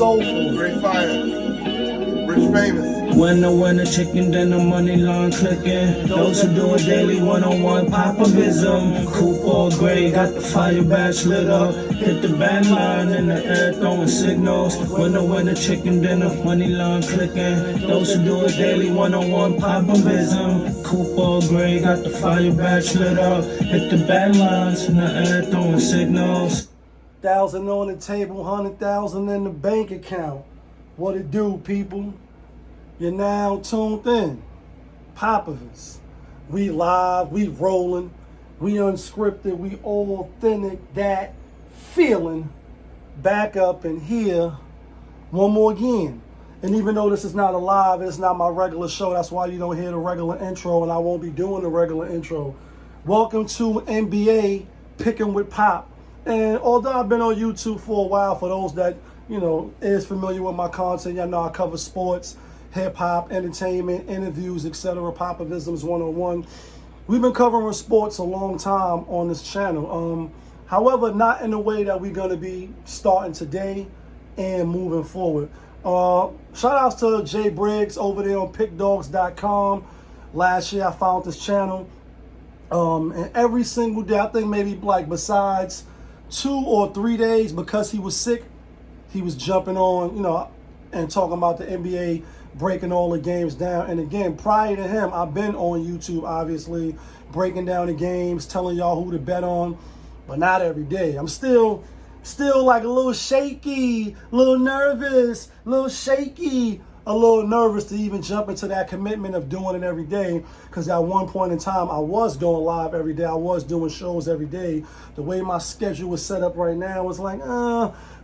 soulful. Great fire. Rich famous. Winner, chicken dinner, money line clicking. Those who do it daily, one-on-one popovism. Coupe all gray, got the fire badge lit up. Hit the band line in the air, throwing signals. Winner, chicken dinner, money line clicking. Those who do it daily, one-on-one popovism. Coupe all gray, got the fire badge lit up. Hit the band lines in the air, throwing signals. 1,000 on the table, 100,000 in the bank account. What it do, people? You're now tuned in. Popovitz. We live, we rolling, we unscripted, we authentic, that feeling back up in here one more again. And even though this is not a live, it's not my regular show, that's why you don't hear the regular intro, and I won't be doing the regular intro. Welcome to NBA Picking with Pop. And although I've been on YouTube for a while, for those that, is familiar with my content, y'all know I cover sports, hip-hop, entertainment, interviews, etc., Popovisms 101. We've been covering sports a long time on this channel. However, not in the way that we're going to be starting today and moving forward. Shout outs to JaY Briggs over there on pickdogs.com. Last year I found this channel. And every single day, I think maybe like besides 2 or 3 days, because he was sick, he was jumping on, and talking about the NBA, breaking all the games down. And again, prior to him, I've been on YouTube, obviously, breaking down the games, telling y'all who to bet on, but not every day. I'm still like a little shaky, a little nervous, a little shaky, a little nervous to even jump into that commitment of doing it every day, because at one point in time, I was going live every day. I was doing shows every day. The way my schedule was set up right now was like,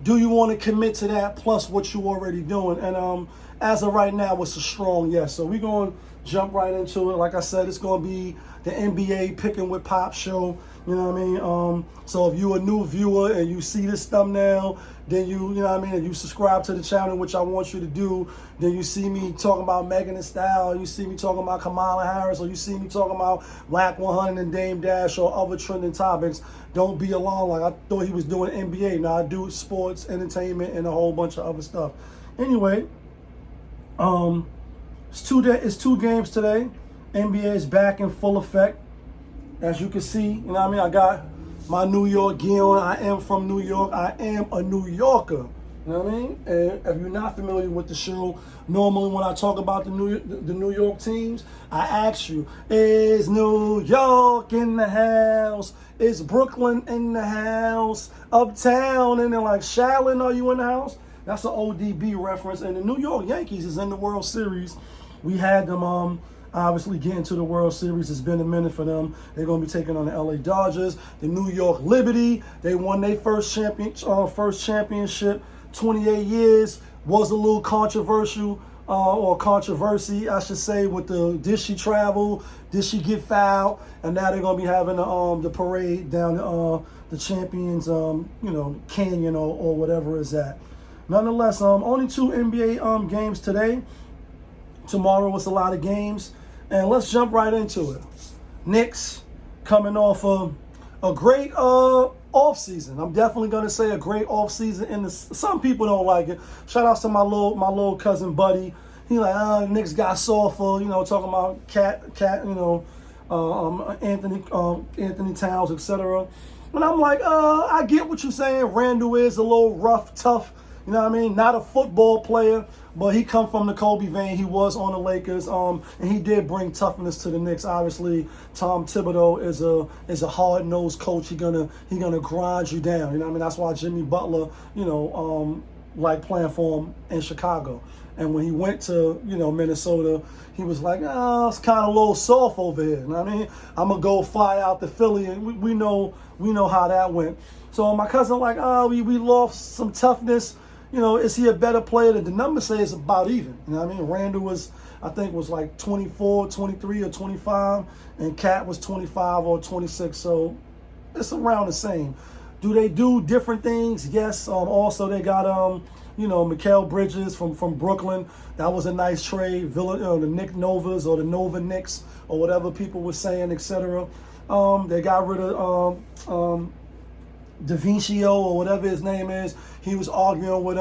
do you want to commit to that plus what you already doing? And as of right now, it's a strong yes. So we're going to jump right into it. Like I said, it's going to be the NBA Picking with Pop show. You know what I mean? So if you're a new viewer and you see this thumbnail, then and you subscribe to the channel, which I want you to do, then you see me talking about Megan Thee Stallion, you see me talking about Kamala Harris, or you see me talking about Whack 100 and Dame Dash or other trending topics, don't be alarmed like I thought he was doing NBA. Now I do sports, entertainment, and a whole bunch of other stuff. Anyway, it's two games today. NBA is back in full effect. As you can see, I got my New York gear on. I am from New York. I am a New Yorker. You know what I mean? And if you're not familiar with the show, normally when I talk about the New York teams, I ask you, is New York in the house? Is Brooklyn in the house? Uptown? And they're like, Shaolin, are you in the house? That's an ODB reference. And the New York Yankees is in the World Series. We had them obviously getting to the World Series. It's been a minute for them. They're going to be taking on the LA Dodgers. The New York Liberty, they won their first championship, 28 years. Was a little controversial, or controversy, I should say, with did she travel? Did she get fouled? And now they're going to be having the parade down the Champions, Canyon or whatever is at. Nonetheless, only 2 NBA games today. Tomorrow was a lot of games. And let's jump right into it. Knicks coming off a great offseason. I'm definitely going to say a great offseason. Some people don't like it. Shout out to my little cousin Buddy. He like, Knicks got softer, talking about Cat, Anthony Towns, etc. And I'm like, I get what you're saying. Randall is a little rough, tough, not a football player, but he come from the Kobe vein. He was on the Lakers, and he did bring toughness to the Knicks. Obviously, Tom Thibodeau is a hard-nosed coach. He gonna grind you down. That's why Jimmy Butler, like playing for him in Chicago. And when he went to Minnesota, he was like, it's kind of a little soft over here. I'm gonna go fly out to Philly, and we know how that went. So my cousin like, we lost some toughness. Is he a better player? The numbers say it's about even. Randall was like 24, 23, or 25, and Cat was 25 or 26. So it's around the same. Do they do different things? Yes. Also, they got Mikal Bridges from Brooklyn. That was a nice trade. The Nick Novas or the Nova Knicks or whatever people were saying, etc. They got rid of DaVincio or whatever his name is. He was arguing with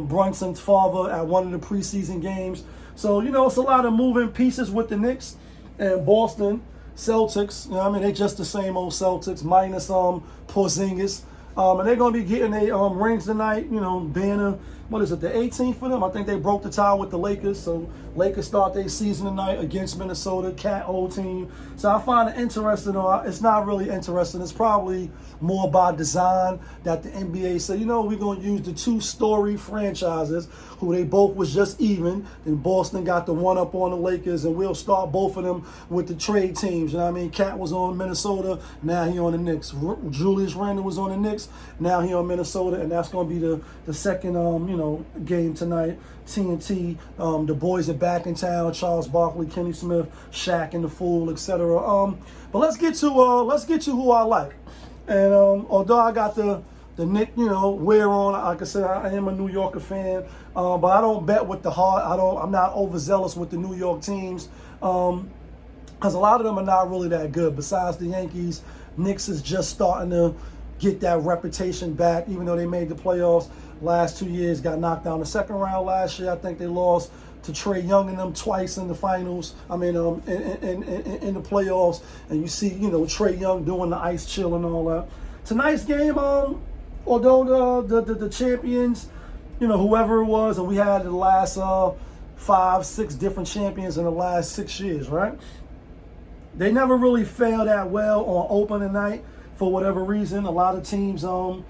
Brunson's father at one of the preseason games. So, it's a lot of moving pieces with the Knicks and Boston Celtics. They're just the same old Celtics minus Porzingis. And they're going to be getting their rings tonight, being what is it, the 18th for them? I think they broke the tie with the Lakers. So Lakers start their season tonight against Minnesota, Cat old team. So I find it interesting, or it's not really interesting. It's probably more by design that the NBA said, we're going to use the two-story franchises who they both was just even. Then Boston got the one up on the Lakers, and we'll start both of them with the trade teams. Cat was on Minnesota, now he on the Knicks. Julius Randle was on the Knicks, now he on Minnesota, and that's going to be the second, game tonight. TNT, the boys are back in town. Charles Barkley, Kenny Smith, Shaq and the Fool, etc. But let's get to who I like. And although I got the Knick, wear on, like I said, I am a New Yorker fan, but I don't bet with the heart. I'm not overzealous with the New York teams, because a lot of them are not really that good. Besides the Yankees, Knicks is just starting to get that reputation back, even though they made the playoffs last 2 years, got knocked down the second round last year. I think they lost to Trae Young and them twice in the finals. In the playoffs. And you see, Trae Young doing the ice chill and all that. Tonight's game, although the champions, whoever it was, and we had the last 5-6 different champions in the last 6 years, right? They never really failed that well on opening night for whatever reason. A lot of teams, don't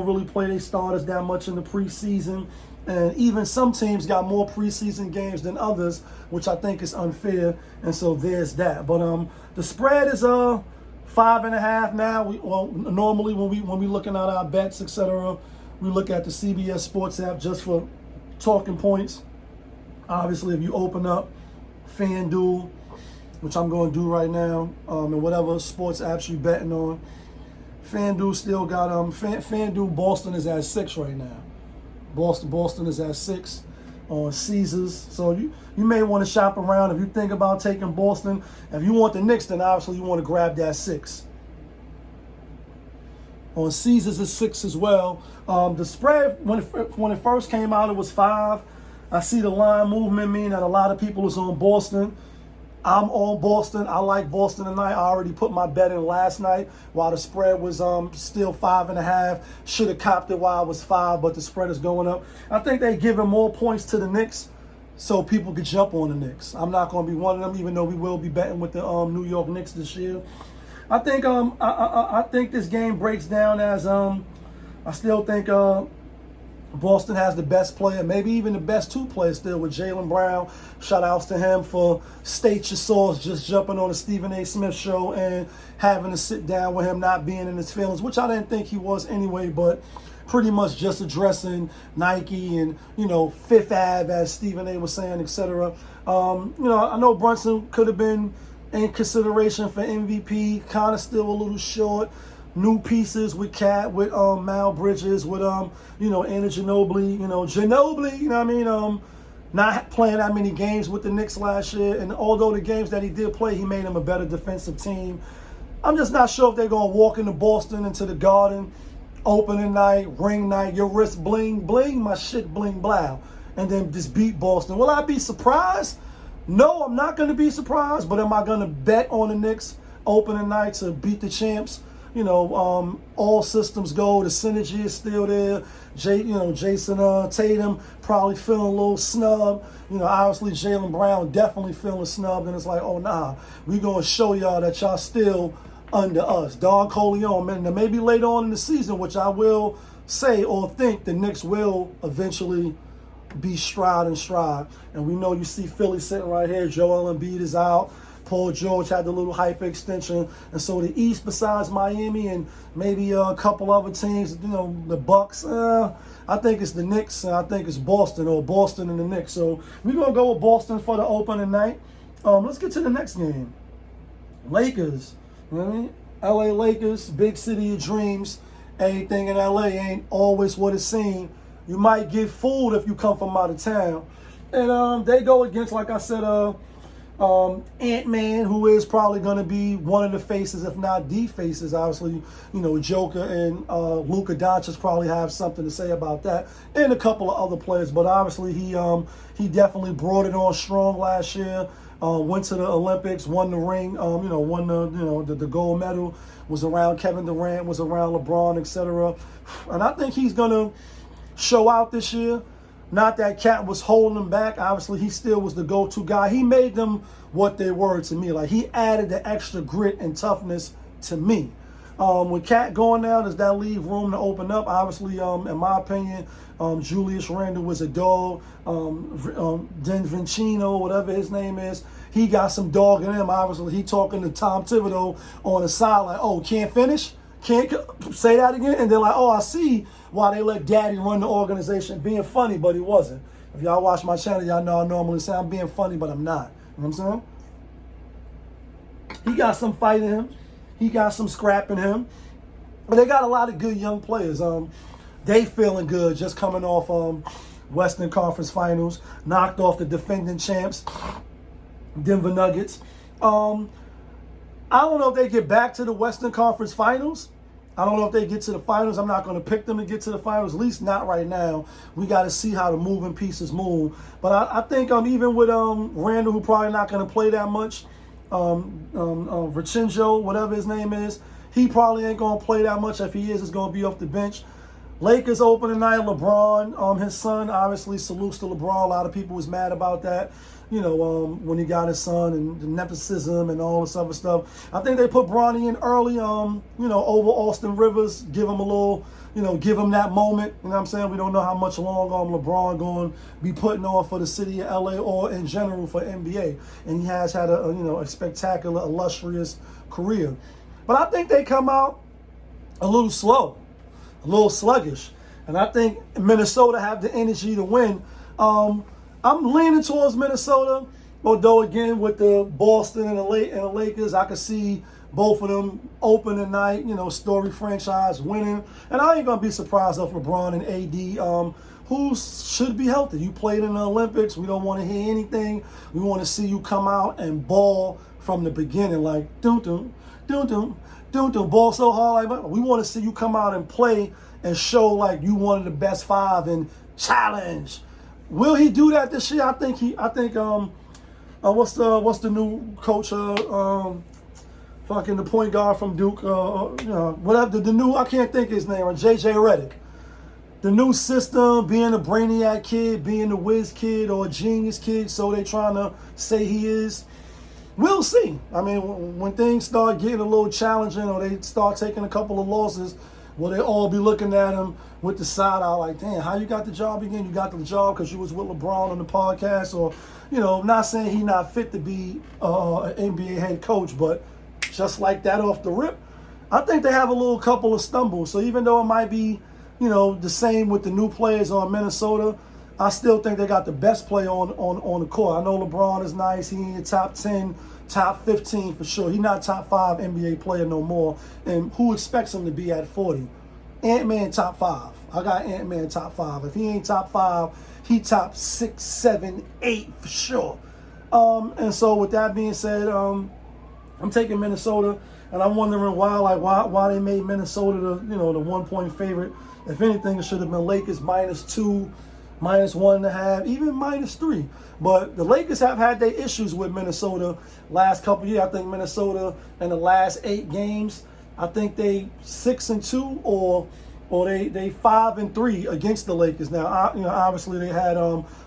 really play their starters that much in the preseason. And even some teams got more preseason games than others, which I think is unfair. And so there's that. But the spread is 5.5 now. Normally when we looking at our bets, etc., we look at the CBS Sports app just for talking points. Obviously, if you open up FanDuel, which I'm going to do right now, and whatever sports apps you betting on, FanDuel still got FanDuel Boston is at 6 right now. Boston is at 6 on Caesars. So you may want to shop around if you think about taking Boston. If you want the Knicks, then obviously you want to grab that 6. On Caesars is 6 as well. The spread, when it first came out, it was 5. I see the line movement, meaning that a lot of people is on Boston. I'm on Boston. I like Boston tonight. I already put my bet in last night while the spread was still 5.5. Should have copped it while it was 5, but the spread is going up. I think they're giving more points to the Knicks so people could jump on the Knicks. I'm not going to be one of them, even though we will be betting with the New York Knicks this year. I think I think this game breaks down as I still think Boston has the best player, maybe even the best 2 players still with Jaylen Brown. Shout outs to him for State Your Source, just jumping on the Stephen A. Smith show and having to sit down with him not being in his feelings, which I didn't think he was anyway, but pretty much just addressing Nike and, Fifth Ave, as Stephen A. was saying, etc. I know Brunson could have been in consideration for MVP, kind of still a little short. New pieces with Cat, with Mal Bridges, with Anna Ginobili, Ginobili, not playing that many games with the Knicks last year, and although the games that he did play, he made them a better defensive team. I'm just not sure if they're gonna walk into Boston, into the Garden, opening night, ring night, your wrist bling bling, my shit bling blow, and then just beat Boston. Will I be surprised? No, I'm not gonna be surprised, but am I gonna bet on the Knicks opening night to beat the champs? All systems go. The synergy is still there. Jason Tatum probably feeling a little snubbed. Obviously Jaylen Brown definitely feeling snubbed. And it's like, oh, nah, we going to show y'all that y'all still under us. Don Corleone, man, now maybe later on in the season, which I will say or think the Knicks will eventually be stride and stride. And we know you see Philly sitting right here. Joel Embiid is out. Paul George had the little hyper extension. And so the East, besides Miami and maybe a couple other teams, the Bucks, I think it's the Knicks, and I think it's Boston, or Boston and the Knicks. So we're going to go with Boston for the opening night. Let's get to the next game. Lakers. LA Lakers, big city of dreams. Anything in LA ain't always what it seems. You might get fooled if you come from out of town. And they go against, like I said, Ant-Man, who is probably going to be one of the faces, if not the faces. Obviously, Joker and Luka Doncic probably have something to say about that, and a couple of other players. But obviously, he definitely brought it on strong last year. Went to the Olympics, won the ring, won the gold medal. Was around Kevin Durant, was around LeBron, etc. And I think he's gonna show out this year. Not that Cat was holding him back. Obviously, he still was the go-to guy. He made them what they were to me. Like, he added the extra grit and toughness to me. With Cat going now, does that leave room to open up? Obviously, in my opinion, Julius Randle was a dog. Den Vincino, whatever his name is, he got some dog in him. Obviously, he talking to Tom Thibodeau on the side like, oh, can't finish? Can't say that again? And they're like, oh, I see why they let Daddy run the organization. Being funny, but he wasn't. If y'all watch my channel, y'all know I normally say I'm being funny, but I'm not. You know what I'm saying? He got some fight in him. He got some scrap in him. But they got a lot of good young players. They feeling good just coming off Western Conference Finals. Knocked off the defending champs, Denver Nuggets. I don't know if they get back to the Western Conference Finals. I don't know if they get to the finals. I'm not going to pick them to get to the finals, at least not right now. We got to see how the moving pieces move. But I think even with Randall, who probably not going to play that much, Vincenzo, whatever his name is, he probably ain't going to play that much. If he is, it's going to be off the bench. Lakers open tonight. LeBron, his son, obviously salutes to LeBron. A lot of people was mad about that. When he got his son and the nepotism and all this other stuff. I think they put Bronny in early, over Austin Rivers, give him a little, give him that moment. You know what I'm saying? We don't know how much longer LeBron going to be putting on for the city of LA or in general for NBA. And he has had a spectacular, illustrious career. But I think they come out a little slow, a little sluggish. And I think Minnesota have the energy to win. I'm leaning towards Minnesota, although again with the Boston and the Lakers, I could see both of them open tonight. Story franchise winning, and I ain't gonna be surprised if LeBron and AD, who should be healthy. You played in the Olympics. We don't want to hear anything. We want to see you come out and ball from the beginning, like dun ball so hard. Like we want to see you come out and play and show like you one of the best five and challenge. Will he do that this year? I think what's the new coach? Fucking the point guard from Duke. Whatever the new, I can't think of his name. JaY Redick. The new system, being a brainiac kid, being a whiz kid or a genius kid, so they trying to say he is. We'll see. I mean, when things start getting a little challenging or they start taking a couple of losses, will they all be looking at him with the side eye like, damn, how you got the job again? You got the job because you was with LeBron on the podcast, or, not saying he not fit to be an NBA head coach, but just like that off the rip, I think they have a little couple of stumbles. So even though it might be, the same with the new players on Minnesota, I still think they got the best player on the court. I know LeBron is nice. He ain't top 10, top 15 for sure. He's not top 5 NBA player no more. And who expects him to be at 40? Ant-Man top 5. I got Ant-Man top 5. If he ain't top 5, he top 6, 7, 8 for sure. And so with that being said, I'm taking Minnesota, and I'm wondering why they made Minnesota the 1-point favorite. If anything, it should have been Lakers -2, -1.5, even -3. But the Lakers have had their issues with Minnesota last couple of years. I think Minnesota in the last 8 games, I think they 6-2 or they 5-3 against the Lakers. Now, obviously they had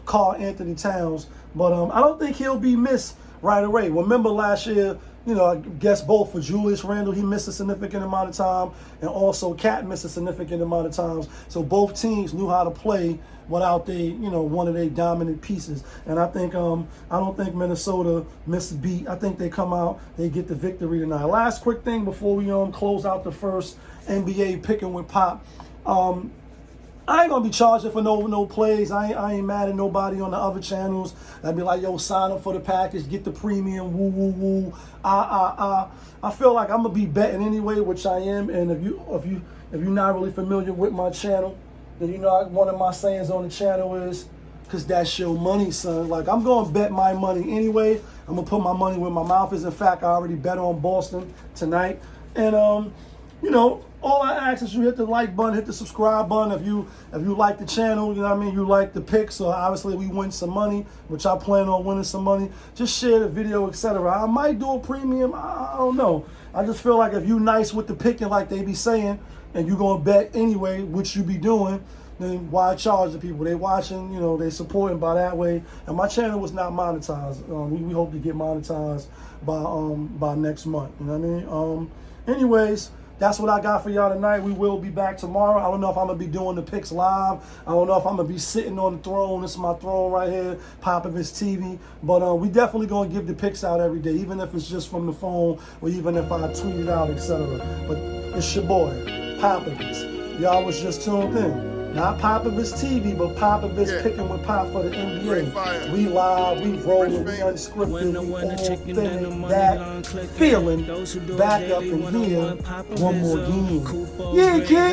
Karl Anthony Towns, but I don't think he'll be missed right away. Remember last year, I guess both for Julius Randle, he missed a significant amount of time, and also Cat missed a significant amount of times. So both teams knew how to play without one of their dominant pieces. And I think I don't think Minnesota missed a beat. I think they come out, they get the victory tonight. Last quick thing before we close out the first NBA picking with Pop. I ain't gonna be charging for no plays. I ain't mad at nobody on the other channels. I'd be like, yo, sign up for the package, get the premium, woo woo woo. I feel like I'm gonna be betting anyway, which I am. And if you're not really familiar with my channel, then one of my sayings on the channel is, cause that's your money, son. Like I'm gonna bet my money anyway. I'm gonna put my money where my mouth is. In fact, I already bet on Boston tonight. And you know, all I ask is you hit the like button, hit the subscribe button. If you like the channel, you know what I mean, you like the picks, so obviously we win some money, which I plan on winning some money. Just share the video, etc. I might do a premium, I don't know. I just feel like if you nice with the picking like they be saying, and you gonna bet anyway, which you be doing, then why charge the people? They watching, you know, they supporting by that way. And my channel was not monetized. We hope to get monetized by next month. You know what I mean? Anyways, that's what I got for y'all tonight. We will be back tomorrow. I don't know if I'm gonna be doing the picks live. I don't know if I'm gonna be sitting on the throne. This is my throne right here, Popovich TV. But we definitely gonna give the picks out every day, even if it's just from the phone or even if I tweet it out, etc. But it's your boy, Popovich. Y'all was just tuned in. Not Popovich TV, but Popovich picking with Pop for the NBA. We live, we rolling, we unscripted, we authentic, that feeling back up in here one more game. Yeah, kid.